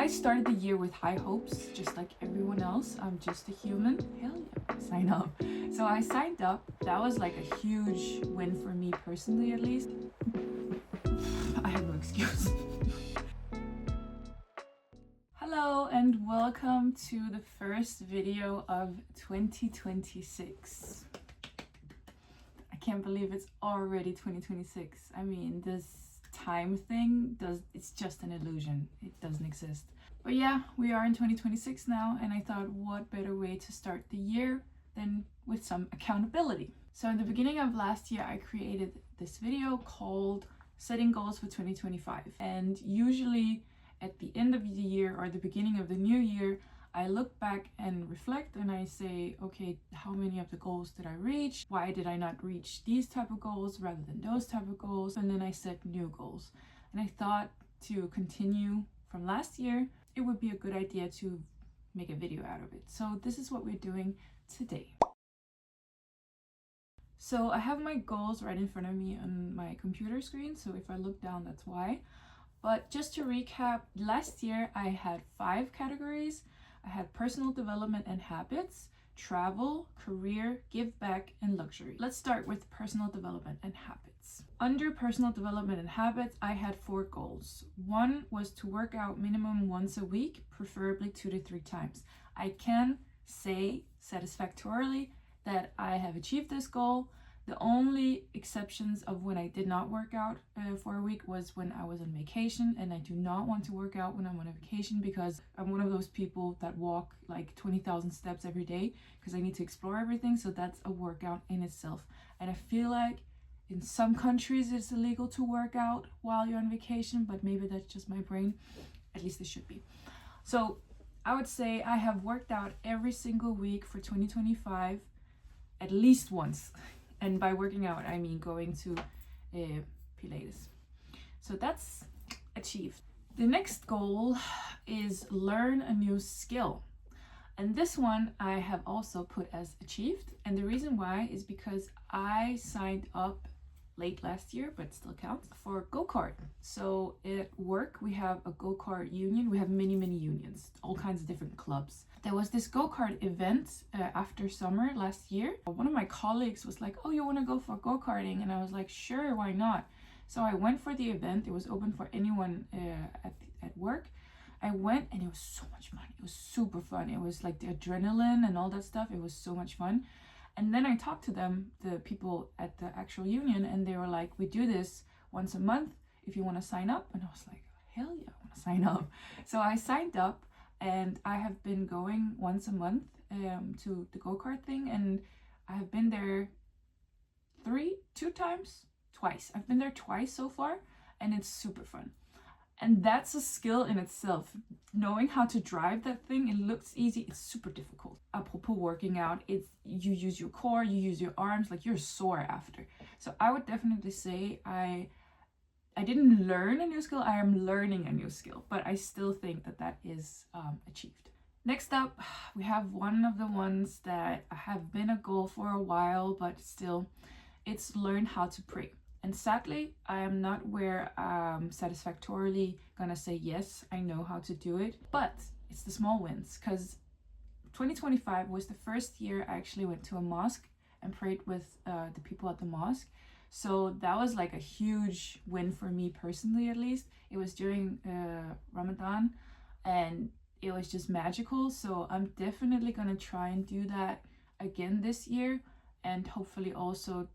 I started the year with high hopes, just like everyone else. I'm just a human. Hell yeah, sign up. So I signed up. That was like a huge win for me personally, at least. I have no excuse. Hello and welcome to the first video of 2026. I can't believe it's already 2026. I mean, this time thing it's just an illusion. It doesn't exist. But yeah, we are in 2026 now, and I thought what better way to start the year than with some accountability. So in the beginning of last year, I created this video called Setting Goals for 2025. And usually at the end of the year or the beginning of the new year, I look back and reflect and I say, okay, how many of the goals did I reach? Why did I not reach these type of goals rather than those type of goals? And then I set new goals. And I thought to continue from last year, it would be a good idea to make a video out of it. So this is what we're doing today. So I have my goals right in front of me on my computer screen. So if I look down, that's why. But just to recap, last year I had 5 categories. I had personal development and habits, travel, career, give back, and luxury. Let's start with personal development and habits. Under personal development and habits, I had 4 goals. One was to work out minimum once a week, preferably 2 to 3 times. I can say satisfactorily that I have achieved this goal. The only exceptions of when I did not work out for a week was when I was on vacation, and I do not want to work out when I'm on a vacation because I'm one of those people that walk like 20,000 steps every day because I need to explore everything. So that's a workout in itself. And I feel like in some countries it's illegal to work out while you're on vacation, but maybe that's just my brain. At least it should be. So I would say I have worked out every single week for 2025 at least once. And by working out, I mean going to Pilates. So that's achieved. The next goal is learn a new skill. And this one I have also put as achieved. And the reason why is because I signed up late last year, but still counts, for go-kart. So at work, we have a go-kart union. We have many unions, all kinds of different clubs. There was this go-kart event after summer last year. One of my colleagues was like, oh, you want to go for go-karting? And I was like, sure, why not? So I went for the event. It was open for anyone at work. I went and it was so much fun. It was super fun. It was like the adrenaline and all that stuff. It was so much fun. And then I talked to them, the people at the actual union, and they were like, we do this once a month if you want to sign up. And I was like, hell yeah, I want to sign up. So I signed up, and I have been going once a month to the go-kart thing, and I have been there twice. I've been there twice so far, and it's super fun. And that's a skill in itself. Knowing how to drive that thing, it looks easy, it's super difficult. Apropos working out, it's you use your core, you use your arms, like you're sore after. So I would definitely say I didn't learn a new skill, I am learning a new skill, but I still think that is achieved. Next up, we have one of the ones that have been a goal for a while, but still, it's learn how to pray. And sadly, I am not where I'm satisfactorily gonna say, yes, I know how to do it. But it's the small wins, because 2025 was the first year I actually went to a mosque and prayed with the people at the mosque. So that was like a huge win for me personally, at least. It was during Ramadan, and it was just magical. So I'm definitely gonna try and do that again this year, and hopefully also,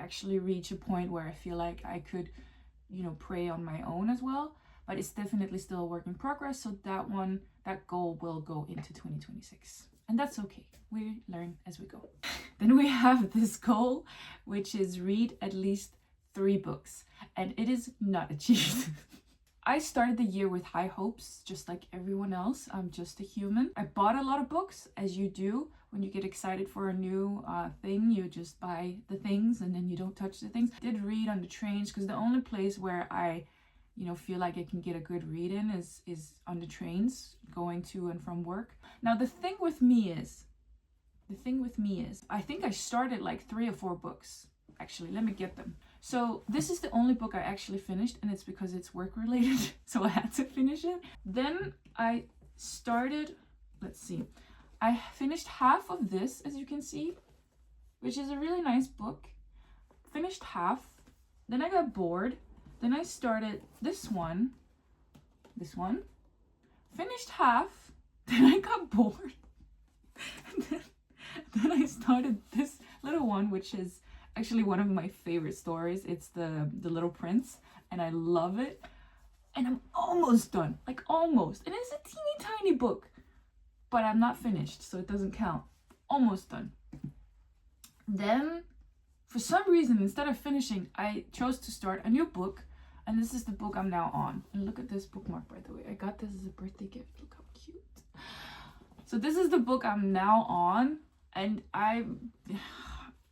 actually reach a point where I feel like I could, pray on my own as well. But it's definitely still a work in progress. So that goal will go into 2026. And that's okay. We learn as we go. Then we have this goal, which is read at least 3 books. And it is not achieved. I started the year with high hopes, just like everyone else. I'm just a human. I bought a lot of books, as you do. When you get excited for a new thing, you just buy the things and then you don't touch the things. I did read on the trains, because the only place where I feel like I can get a good read in is on the trains going to and from work. Now the thing with me is, I think I started like 3 or 4 books. Actually, let me get them. So this is the only book I actually finished, and it's because it's work related, so I had to finish it. Then I started, let's see, I finished half of this, as you can see, which is a really nice book. Finished half, then I got bored, then I started this one, finished half, then I got bored, and then I started this little one, which is actually one of my favorite stories. It's the Little Prince, and I love it. And I'm almost done, like almost. And it's a teeny tiny book, but I'm not finished, so it doesn't count. Almost done. Then, for some reason, instead of finishing, I chose to start a new book, and this is the book I'm now on. And look at this bookmark, by the way. I got this as a birthday gift. Look how cute. So this is the book I'm now on, and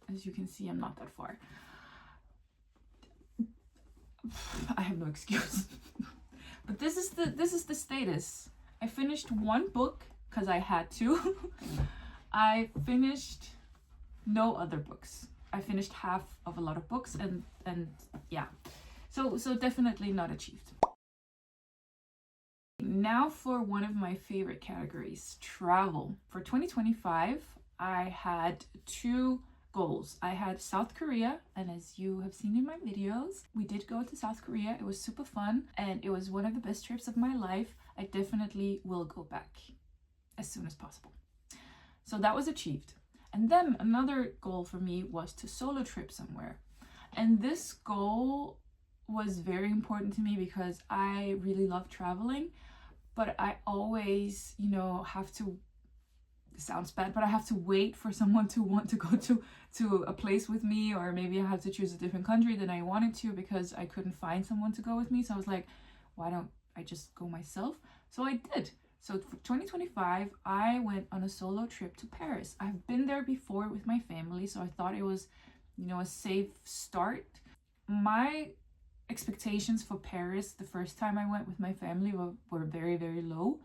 as you can see, I'm not that far. I have no excuse. But this is the status. I finished one book because I had to. I finished no other books. I finished half of a lot of books, and yeah. So definitely not achieved. Now for one of my favorite categories, travel. For 2025, I had 2 goals. I had South Korea, and as you have seen in my videos, we did go to South Korea. It was super fun, and it was one of the best trips of my life. I definitely will go back as soon as possible. So that was achieved. And then another goal for me was to solo trip somewhere. And this goal was very important to me because I really love traveling, but I always, have to, it sounds bad, but I have to wait for someone to want to go to a place with me, or maybe I have to choose a different country than I wanted to because I couldn't find someone to go with me. So I was like, why don't I just go myself? So I did. So for 2025, I went on a solo trip to Paris. I've been there before with my family, so I thought it was, a safe start. My expectations for Paris the first time I went with my family were very, very low.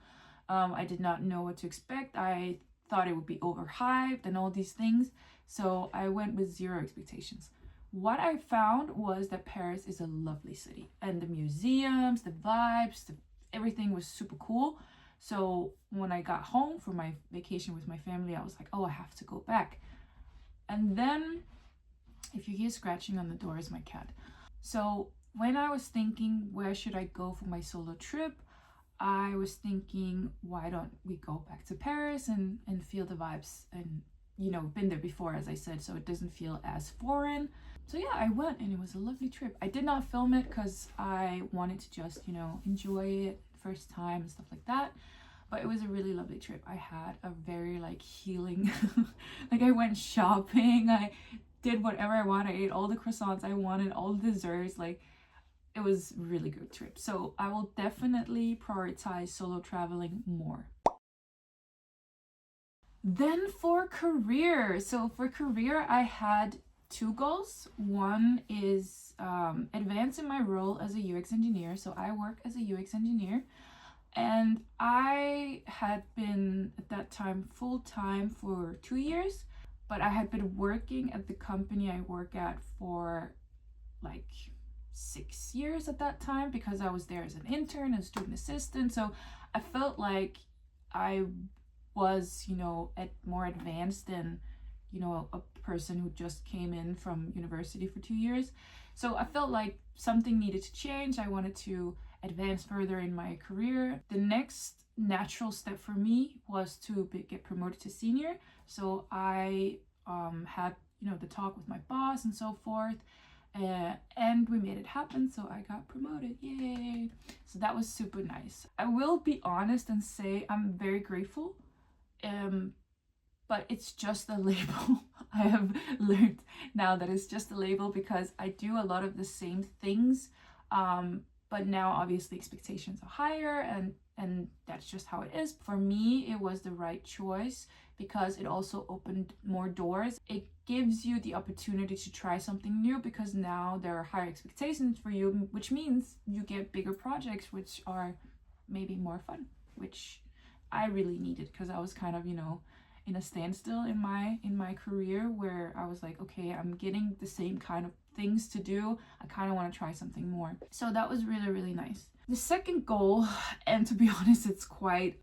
I did not know what to expect. I thought it would be overhyped and all these things. So I went with 0 expectations. What I found was that Paris is a lovely city, and the museums, the vibes, everything was super cool. So when I got home from my vacation with my family, I was like, oh, I have to go back. And then, if you hear scratching on the door, is my cat. So when I was thinking, where should I go for my solo trip? I was thinking, why don't we go back to Paris and feel the vibes, and been there before, as I said, so it doesn't feel as foreign. So yeah, I went, and it was a lovely trip. I did not film it because I wanted to just enjoy it first time and stuff like that, but it was a really lovely trip. I had a very healing I went shopping, I did whatever I wanted, I ate all the croissants I wanted, all the desserts. It was a really good trip. So I will definitely prioritize solo traveling more. Then for career. So for career, I had 2 goals. One is advance in my role as a UX engineer. So I work as a UX engineer, and I had been at that time full-time for 2 years, but I had been working at the company I work at for 6 years at that time, because I was there as an intern and student assistant. So I felt like I was, more advanced than, a person who just came in from university for 2 years. So I felt like something needed to change. I wanted to advance further in my career. The next natural step for me was to get promoted to senior. So I had, the talk with my boss and so forth. And we made it happen, so I got promoted. Yay! So that was super nice. I will be honest and say I'm very grateful, but it's just a label. I have learned now that it's just a label, because I do a lot of the same things, but now obviously expectations are higher, and that's just how it is. For me, it was the right choice because it also opened more doors. It gives you the opportunity to try something new, because now there are higher expectations for you, which means you get bigger projects, which are maybe more fun, which I really needed, because I was kind of, in a standstill in my career, where I was like, okay, I'm getting the same kind of things to do. I kind of want to try something more. So that was really, really nice. The second goal, and to be honest, it's quite,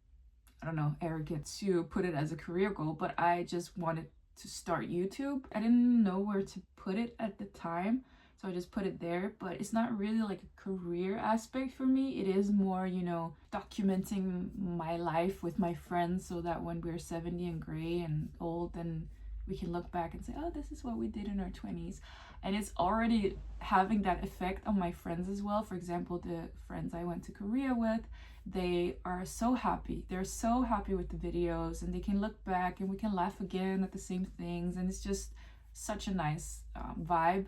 I don't know, arrogant to put it as a career goal, but I just wanted to start YouTube. I didn't know where to put it at the time, so I just put it there. But it's not really like a career aspect for me. It is more, you know, documenting my life with my friends, so that when we're 70 and gray and old, then we can look back and say, oh, this is what we did in our 20s. And it's already having that effect on my friends as well. For example, the friends I went to Korea with, they are so happy. They're so happy with the videos, and they can look back and we can laugh again at the same things. And it's just such a nice vibe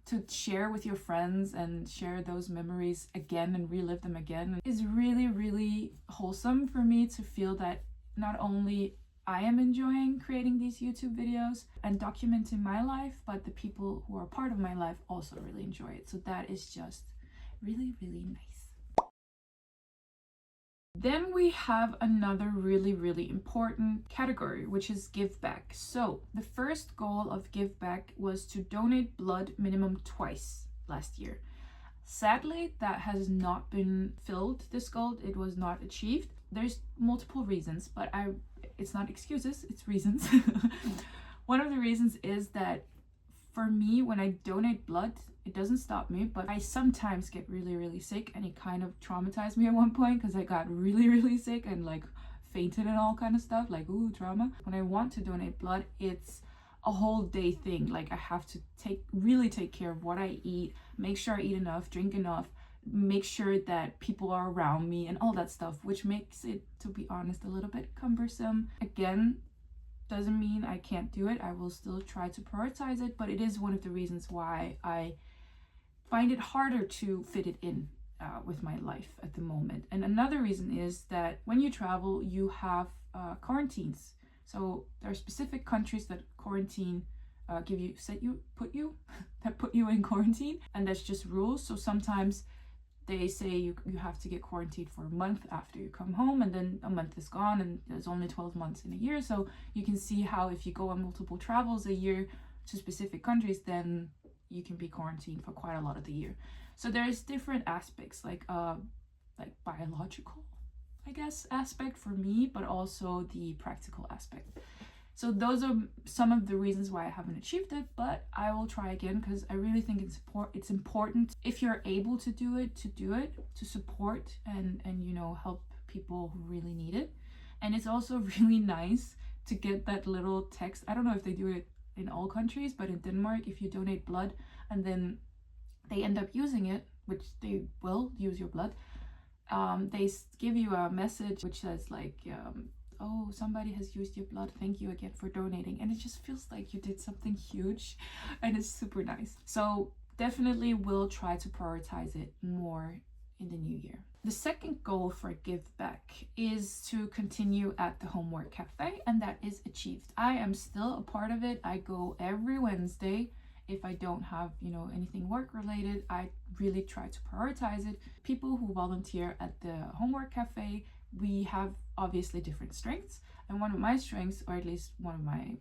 to share with your friends and share those memories again and relive them again. It's really, really wholesome for me to feel that not only I am enjoying creating these YouTube videos and documenting my life, but the people who are part of my life also really enjoy it. So that is just really, really nice. Then we have another really, really important category, which is give back. So the first goal of give back was to donate blood minimum twice last year. Sadly, that has not been filled, this goal. It was not achieved. There's multiple reasons, but it's not excuses, it's reasons. One of the reasons is that for me, when I donate blood, it doesn't stop me, but I sometimes get really, really sick, and it kind of traumatized me at one point because I got really, really sick and like fainted and all kind of stuff, like ooh, trauma. When I want to donate blood, it's a whole day thing. Like I have to really take care of what I eat, make sure I eat enough, drink enough, make sure that people are around me and all that stuff, which makes it, to be honest, a little bit cumbersome. Again, doesn't mean I can't do it. I will still try to prioritize it, but it is one of the reasons why I find it harder to fit it in with my life at the moment. And another reason is that when you travel, you have quarantines. So there are specific countries that quarantine put you in quarantine, and that's just rules. So sometimes they say you have to get quarantined for a month after you come home, and then a month is gone, and there's only 12 months in a year. So you can see how if you go on multiple travels a year to specific countries, then you can be quarantined for quite a lot of the year. So there's different aspects, like biological, I guess, aspect for me, but also the practical aspect. So those are some of the reasons why I haven't achieved it, but I will try again because I really think it's important, if you're able to do it, to support and you know, help people who really need it. And it's also really nice to get that little text. I don't know if they do it in all countries, but in Denmark, if you donate blood and then they end up using it, which they will use your blood, they give you a message which says like, oh, somebody has used your blood, thank you again for donating. And it just feels like you did something huge, and it's super nice. So definitely will try to prioritize it more in the new year. The second goal for Give Back is to continue at the Homework Cafe, and that is achieved. I am still a part of it. I go every Wednesday. If I don't have, you know, anything work related, I really try to prioritize it. People who volunteer at the Homework Cafe, we have obviously different strengths, and one of my strengths, or at least one of my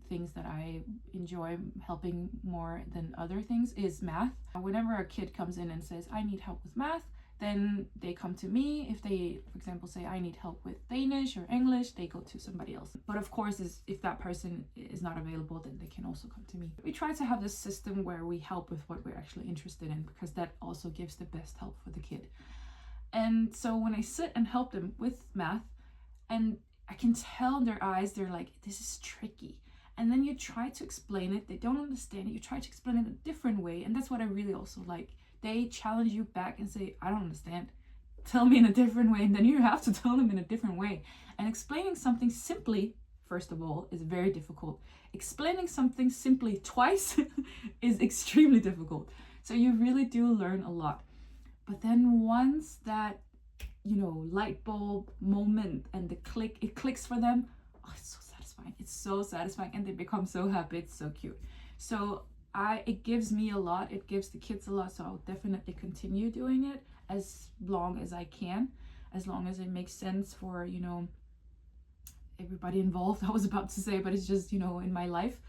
things that I enjoy helping more than other things, is math. Whenever a kid comes in and says, I need help with math, then they come to me. If they, for example, say, I need help with Danish or English, they go to somebody else. But of course, if that person is not available, then they can also come to me. We try to have this system where we help with what we're actually interested in, because that also gives the best help for the kid. And so when I sit and help them with math, and I can tell in their eyes, they're like, this is tricky. And then you try to explain it, they don't understand it, you try to explain it a different way. And that's what I really also like. They challenge you back and say, I don't understand. Tell me in a different way. And then you have to tell them in a different way. And explaining something simply, first of all, is very difficult. Explaining something simply twice is extremely difficult. So you really do learn a lot. But then once that, you know, light bulb moment and it clicks for them, oh, it's so satisfying. It's so satisfying, and they become so happy. It's so cute. So it gives me a lot, it gives the kids a lot, so I'll definitely continue doing it as long as I can, as long as it makes sense for, you know, everybody involved, I was about to say, but it's just, you know, in my life.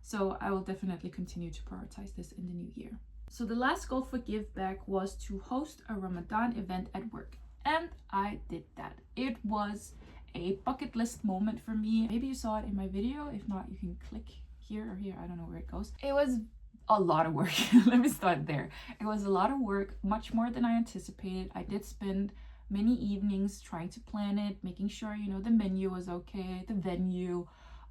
So I will definitely continue to prioritize this in the new year. So the last goal for Give Back was to host a Ramadan event at work. And I did that. It was a bucket list moment for me. Maybe you saw it in my video. If not, you can click here or here. I don't know where it goes. It was a lot of work. Let me start there. It was a lot of work, much more than I anticipated. I did spend many evenings trying to plan it, making sure, you know, the menu was okay, the venue,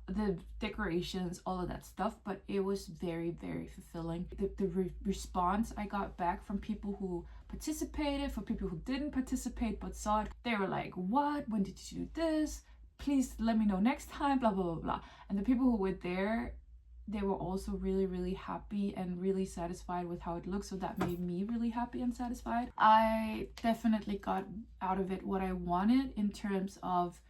the decorations, all of that stuff, but it was very, very fulfilling. The response I got back from people who participated, for people who didn't participate but saw it, they were like, what? When did you do this? Please let me know next time, blah, blah, blah, blah. And the people who were there, they were also really, really happy and really satisfied with how it looked. So that made me really happy and satisfied. I definitely got out of it what I wanted in terms of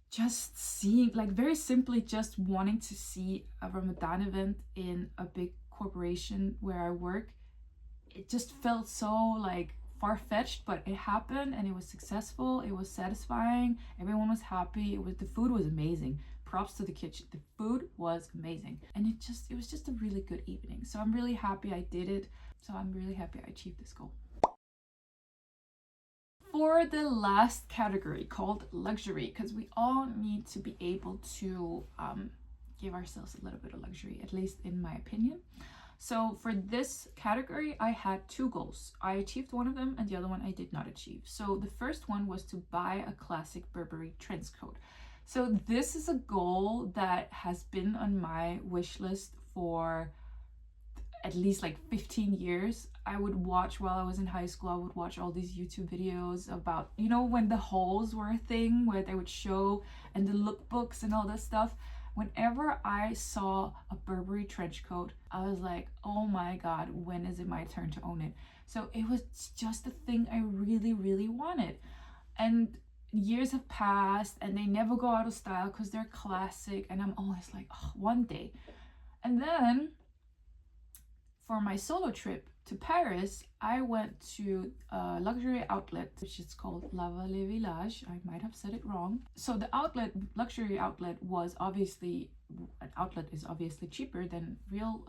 just seeing, like, very simply just wanting to see a Ramadan event in a big corporation where I work. It just felt so like far-fetched, but it happened and it was successful. It was satisfying. Everyone was happy. The food was amazing. Props to the kitchen. The food was amazing. And it was just a really good evening. So I'm really happy I did it. So I'm really happy I achieved this goal. For the last category, called luxury, because we all need to be able to give ourselves a little bit of luxury, at least in my opinion. So for this category, I had two goals. I achieved one of them and the other one I did not achieve. So the first one was to buy a classic Burberry trench coat. So this is a goal that has been on my wish list for at least like 15 years. I would watch, while I was in high school, I would watch all these YouTube videos about, you know, when the hauls were a thing, where they would show, and the lookbooks and all that stuff. Whenever I saw a Burberry trench coat, I was like, oh my God, when is it my turn to own it? So it was just a thing I really, really wanted. And years have passed and they never go out of style because they're classic. And I'm always like, oh, one day. And then for my solo trip to Paris, I went to a luxury outlet, which is called La Vallée Village. I might have said it wrong. So the luxury outlet was obviously, an outlet is obviously cheaper than real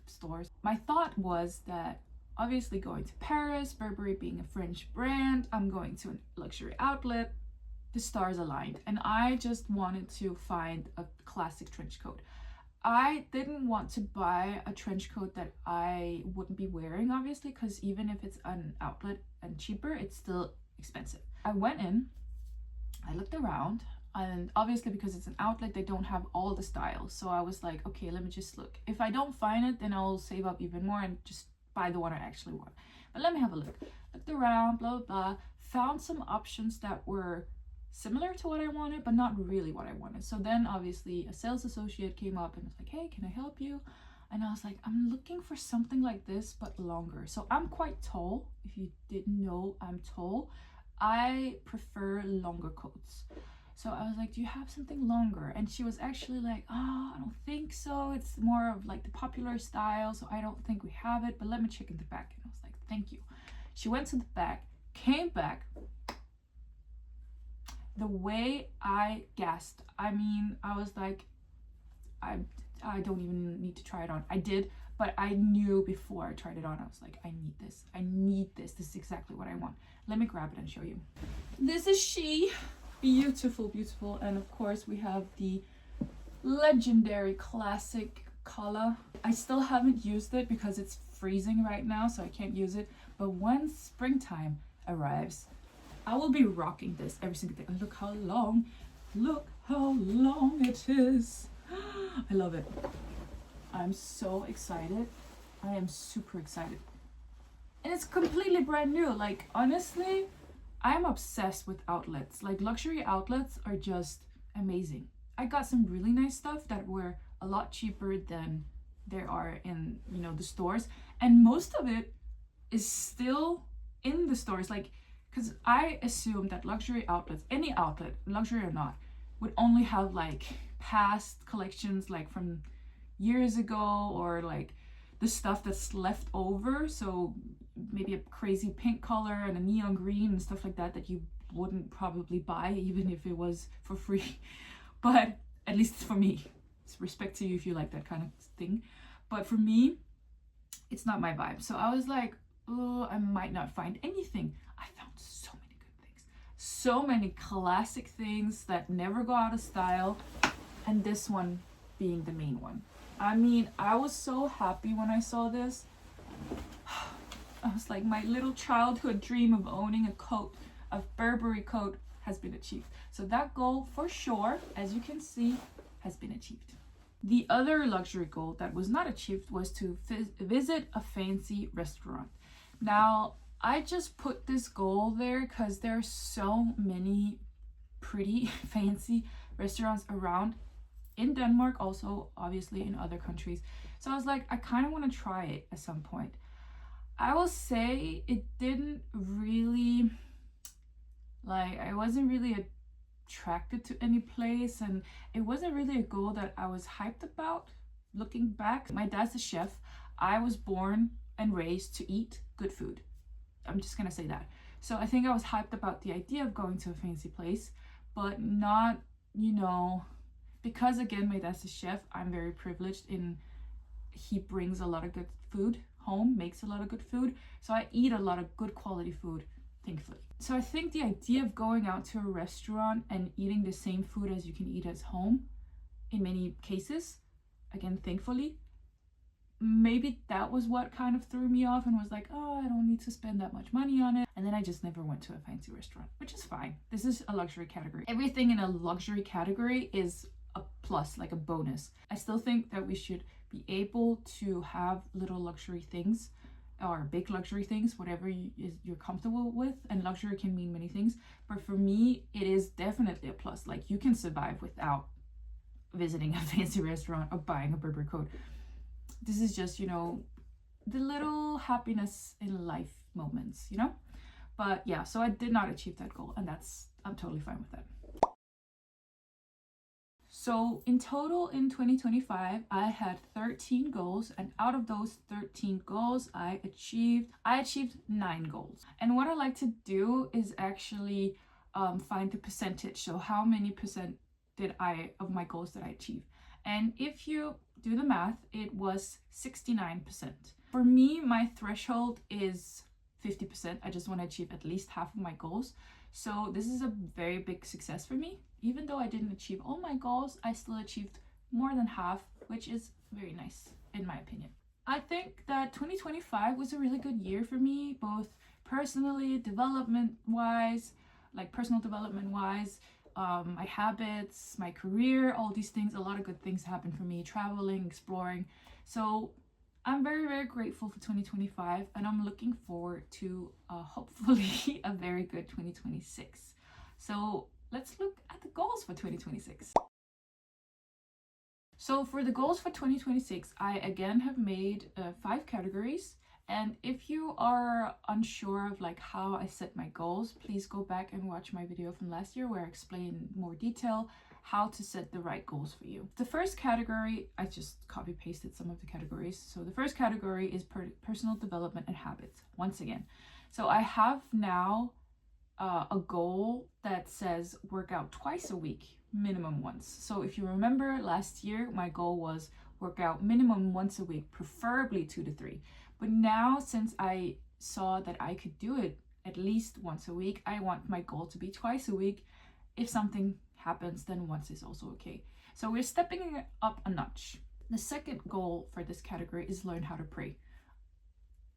stores. My thought was that obviously going to Paris, Burberry being a French brand, I'm going to a luxury outlet, the stars aligned. And I just wanted to find a classic trench coat. I didn't want to buy a trench coat that I wouldn't be wearing, obviously, because even if it's an outlet and cheaper, it's still expensive. I went in, I looked around, and obviously because it's an outlet, they don't have all the styles. So I was like, okay, let me just look. If I don't find it, then I'll save up even more and just buy the one I actually want. But let me have a look. Looked around, blah, blah, blah, found some options that were similar to what I wanted, but not really what I wanted. So then obviously a sales associate came up and was like, hey, can I help you? And I was like, I'm looking for something like this, but longer. So I'm quite tall. If you didn't know, I'm tall. I prefer longer coats. So I was like, do you have something longer? And she was actually like, oh, I don't think so. It's more of like the popular style. So I don't think we have it, but let me check in the back. And I was like, thank you. She went to the back, came back. The way I gasped, I mean, I was like, I don't even need to try it on. I did, but I knew before I tried it on, I was like, I need this. I need this. This is exactly what I want. Let me grab it and show you. This is she. Beautiful, beautiful. And of course we have the legendary classic color. I still haven't used it because it's freezing right now, so I can't use it. But when springtime arrives, I will be rocking this every single day. Look how long it is. I love it. I'm so excited. I am super excited. And it's completely brand new. Like, honestly, I'm obsessed with outlets. Like, luxury outlets are just amazing. I got some really nice stuff that were a lot cheaper than there are in, you know, the stores. And most of it is still in the stores. Like, because I assume that luxury outlets, any outlet, luxury or not, would only have like past collections, like from years ago, or like the stuff that's left over. So maybe a crazy pink color and a neon green and stuff like that you wouldn't probably buy even if it was for free. But at least for me, It's respect to you if you like that kind of thing. But for me, it's not my vibe. So I was like, oh, I might not find anything. I found so many good things. So many classic things that never go out of style. And this one being the main one. I mean, I was so happy when I saw this. I was like, my little childhood dream of owning a coat, a Burberry coat, has been achieved. So that goal for sure, as you can see, has been achieved. The other luxury goal that was not achieved was to visit a fancy restaurant. Now, I just put this goal there because there are so many pretty fancy restaurants around in Denmark, also obviously in other countries. So I was like, I kind of want to try it at some point. I will say it didn't really, like, I wasn't really attracted to any place, and it wasn't really a goal that I was hyped about. Looking back, my dad's a chef. I was born and raised to eat good food. I'm just gonna say that. So I think I was hyped about the idea of going to a fancy place, but not, you know, because again, my dad's a chef, I'm very privileged in he brings a lot of good food home, makes a lot of good food. So I eat a lot of good quality food, thankfully. So I think the idea of going out to a restaurant and eating the same food as you can eat at home, in many cases, again, thankfully, maybe that was what kind of threw me off and was like, oh, I don't need to spend that much money on it. And then I just never went to a fancy restaurant, which is fine. This is a luxury category. Everything in a luxury category is a plus, like a bonus. I still think that we should be able to have little luxury things or big luxury things, whatever you're comfortable with. And luxury can mean many things. But for me, it is definitely a plus. Like, you can survive without visiting a fancy restaurant or buying a Burberry coat. This is just, you know, the little happiness in life moments, you know? But yeah, so I did not achieve that goal, and I'm totally fine with that. So in total in 2025, I had 13 goals, and out of those 13 goals, I achieved 9 goals. And what I like to do is actually find the percentage. So how many percent of my goals did I achieve? And if you do the math, it was 69%. For me, my threshold is 50%. I just want to achieve at least half of my goals. So this is a very big success for me. Even though I didn't achieve all my goals, I still achieved more than half, which is very nice in my opinion. I think that 2025 was a really good year for me, both personally, personal development wise, my habits, my career, all these things. A lot of good things happened for me, traveling, exploring. So I'm very, very grateful for 2025, and I'm looking forward to hopefully a very good 2026. So let's look at the goals for 2026. So for the goals for 2026, I again have made 5 categories. And if you are unsure of like how I set my goals, please go back and watch my video from last year where I explain in more detail how to set the right goals for you. The first category, I just copy pasted some of the categories. So the first category is personal development and habits, once again. So I have now a goal that says work out twice a week, minimum once. So if you remember last year, my goal was work out minimum once a week, preferably 2 to 3. But now, since I saw that I could do it at least once a week, I want my goal to be twice a week. If something happens, then once is also okay. So we're stepping it up a notch. The second goal for this category is learn how to pray.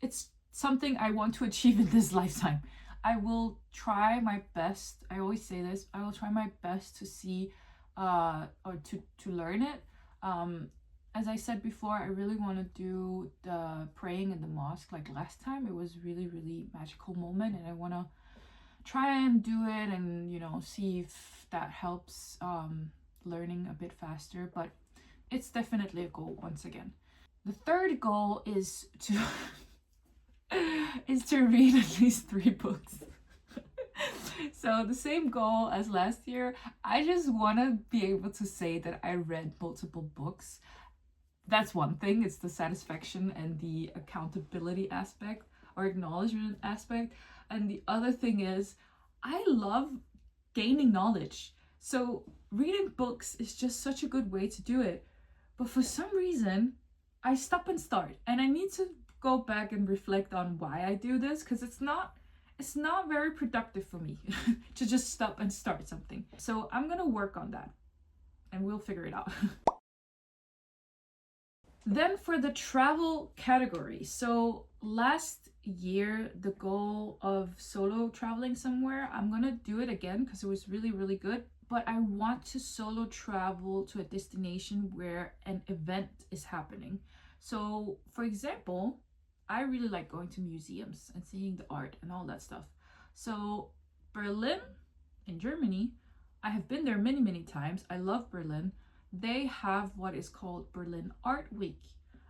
It's something I want to achieve in this lifetime. I will try my best. I always say this. I will try my best to see or to learn it. As I said before, I really want to do the praying in the mosque like last time. It was really, really magical moment, and I want to try and do it and, you know, see if that helps learning a bit faster. But it's definitely a goal once again. The third goal is to read at least 3 books. So the same goal as last year. I just want to be able to say that I read multiple books. That's one thing. It's the satisfaction and the accountability aspect or acknowledgement aspect. And the other thing is I love gaining knowledge. So reading books is just such a good way to do it. But for some reason, I stop and start, and I need to go back and reflect on why I do this, because it's not very productive for me to just stop and start something. So I'm gonna work on that and we'll figure it out. Then for the travel category. So last year, the goal of solo traveling somewhere, I'm gonna do it again because it was really, really good. But I want to solo travel to a destination where an event is happening. So for example, I really like going to museums and seeing the art and all that stuff. So Berlin in Germany, I have been there many, many times. I love Berlin. They have what is called Berlin Art Week.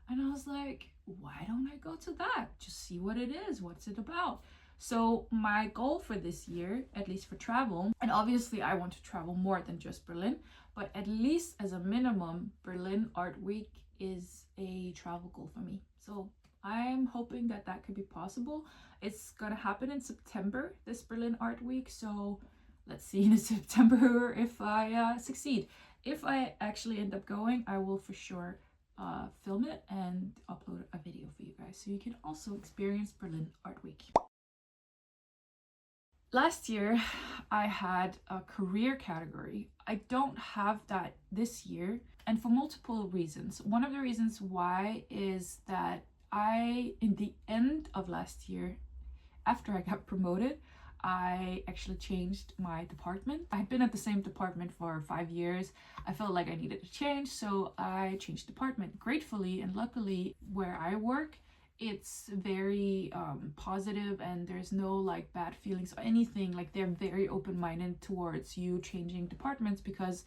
And I was like, why don't I go to that? Just see what it is. What's it about? So my goal for this year, at least for travel, and obviously I want to travel more than just Berlin, but at least as a minimum, Berlin Art Week is a travel goal for me. So I'm hoping that that could be possible. It's gonna happen in September, this Berlin Art Week. So let's see in September if I succeed. If I actually end up going, I will for sure film it and upload a video for you guys so you can also experience Berlin Art Week. Last year, I had a career category. I don't have that this year, and for multiple reasons. One of the reasons why is that in the end of last year, after I got promoted, I actually changed my department. I had been at the same department for 5 years. I felt like I needed a change, so I changed department. Gratefully and luckily, where I work, it's very positive, and there's no like bad feelings or anything. Like, they're very open-minded towards you changing departments because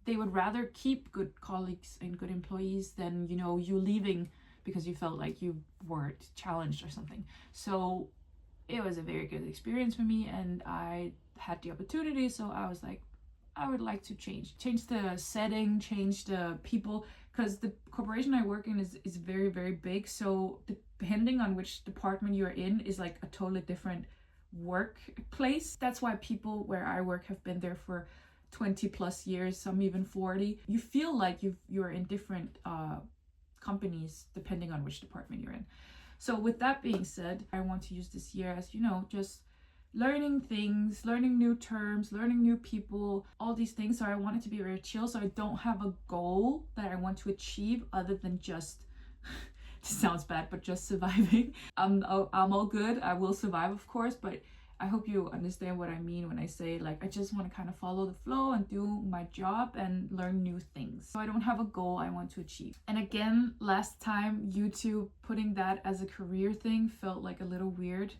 they would rather keep good colleagues and good employees than, you know, you leaving because you felt like you weren't challenged or something. So it was a very good experience for me, and I had the opportunity, so I was like, I would like to change the setting, change the people, because the corporation I work in is very, very big. So depending on which department you're in is like a totally different workplace. That's why people where I work have been there for 20 plus years, some even 40. You feel like you're in different companies depending on which department you're in. So with that being said, I want to use this year as, you know, just learning things, learning new terms, learning new people, all these things. So I want it to be very chill. So I don't have a goal that I want to achieve other than just, this sounds bad, but just surviving. I'm all good. I will survive, of course, but I hope you understand what I mean when I say, like, I just want to kind of follow the flow and do my job and learn new things. So I don't have a goal I want to achieve. And again, last time, YouTube, putting that as a career thing felt like a little weird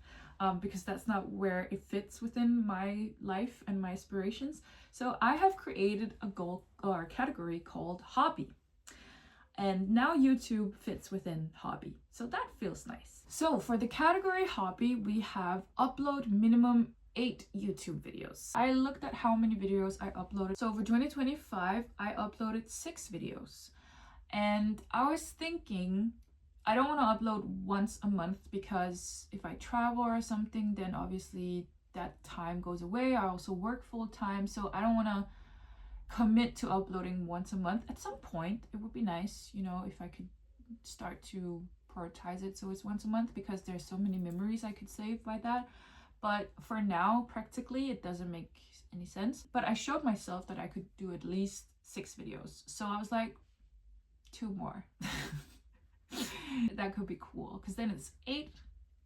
because that's not where it fits within my life and my aspirations. So I have created a goal or a category called hobby. And now YouTube fits within hobby. So that feels nice. So for the category hobby, we have upload minimum 8 YouTube videos. I looked at how many videos I uploaded. So for 2025, I uploaded 6 videos. And I was thinking, I don't want to upload once a month because if I travel or something, then obviously that time goes away. I also work full time, so I don't want to commit to uploading once a month. At some point it would be nice, you know, if I could start to prioritize it so it's once a month, because there's so many memories I could save by that. But for now, practically, it doesn't make any sense. But I showed myself that I could do at least 6 videos, so I was like, 2 more. That could be cool, because then it's 8,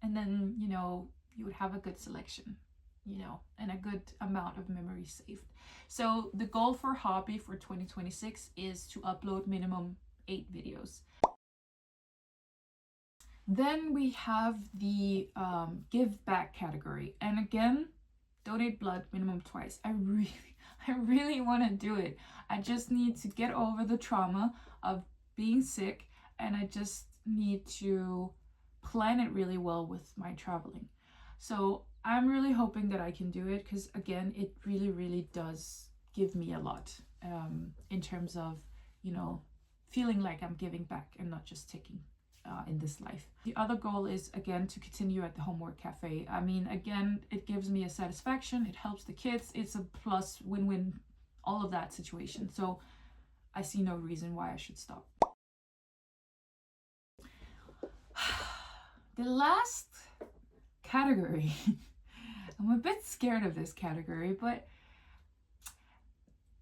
and then, you know, you would have a good selection, you know, and a good amount of memories saved. So the goal for hobby for 2026 is to upload minimum 8 videos. Then we have the give back category, and again, donate blood minimum twice. I really want to do it. I just need to get over the trauma of being sick, and I just need to plan it really well with my traveling. So I'm really hoping that I can do it, because again, it really does give me a lot in terms of, you know, feeling like I'm giving back and not just taking in this life. The other goal is, again, to continue at the homework cafe. I mean, again, it gives me a satisfaction, it helps the kids, it's a plus win-win, all of that situation. So I see no reason why I should stop. The last category, I'm a bit scared of this category, but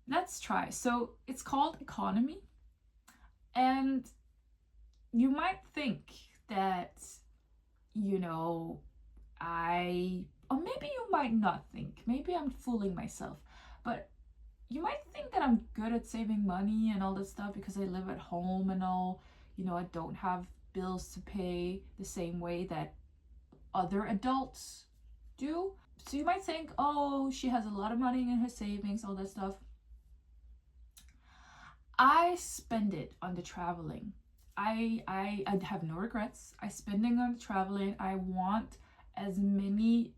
let's try. So it's called economy, and you might think that, you know, or maybe you might not think, maybe I'm fooling myself, but you might think that I'm good at saving money and all this stuff because I live at home and all, you know, I don't have bills to pay the same way that other adults do. So you might think, oh, she has a lot of money in her savings, all that stuff. I spend it on the traveling. I have no regrets. I spending on traveling. I want as many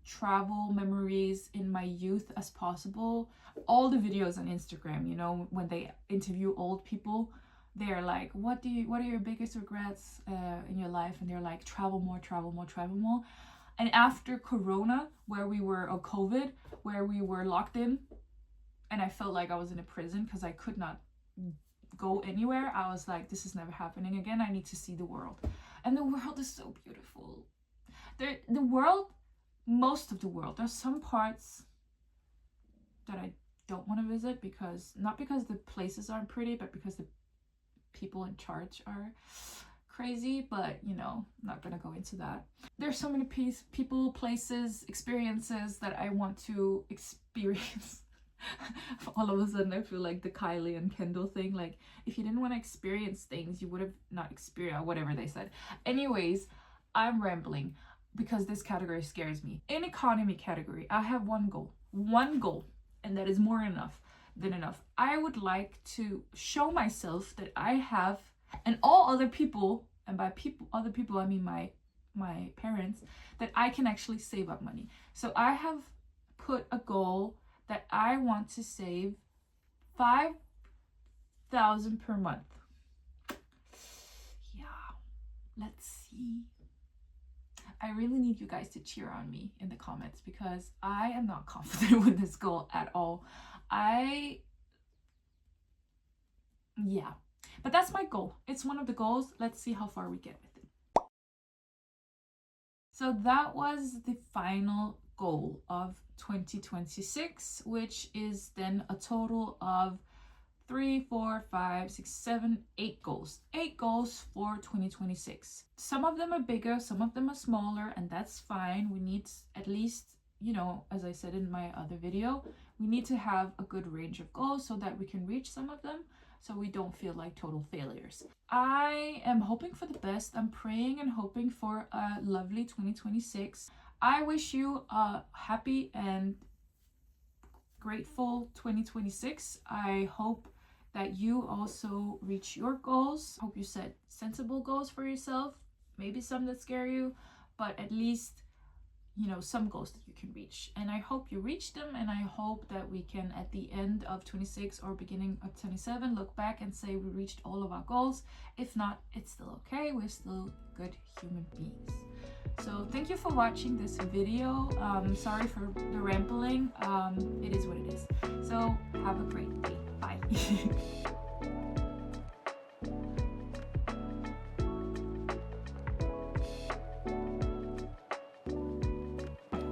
travel memories in my youth as possible. All the videos on Instagram, you know, when they interview old people, they're like, what are your biggest regrets in your life? And they're like, travel more, travel more, travel more. And after Corona, or COVID, where we were locked in, and I felt like I was in a prison because I could not go anywhere, I was like, this is never happening again. I need to see the world. And the world is so beautiful. The world, most of the world, there's some parts that I don't want to visit, not because the places aren't pretty, but because the people in charge are crazy. But you know, I'm not gonna go into that. There's so many people, places, experiences that I want to experience. All of a sudden I feel like the Kylie and Kendall thing, like if you didn't want to experience things, you would have not experienced whatever they said. Anyways, I'm rambling because this category scares me. In economy category, I have one goal, and that is more than enough. I would like to show myself that I have, and all other people, and by other people I mean my parents, that I can actually save up money. So I have put a goal that I want to save 5,000 per month. Yeah, let's see. I really need you guys to cheer on me in the comments because I am not confident with this goal at all. Yeah, but that's my goal. It's one of the goals. Let's see how far we get with it. So that was the final goal of 2026, which is then a total of 3, 4, 5, 6, 7, 8 goals. 8 goals for 2026. Some of them are bigger, some of them are smaller, and that's fine. We need at least, you know, as I said in my other video, we need to have a good range of goals so that we can reach some of them, so we don't feel like total failures. I am hoping for the best. I'm praying and hoping for a lovely 2026. I wish you a happy and grateful 2026. I hope that you also reach your goals. Hope you set sensible goals for yourself. Maybe some that scare you, but at least, you know, some goals that you can reach. And I hope you reach them, and I hope that we can, at the end of 26 or beginning of 27, look back and say we reached all of our goals. If not, it's still okay. We're still good human beings. So thank you for watching this video. Sorry for the rambling. It is what it is. So have a great day. Bye.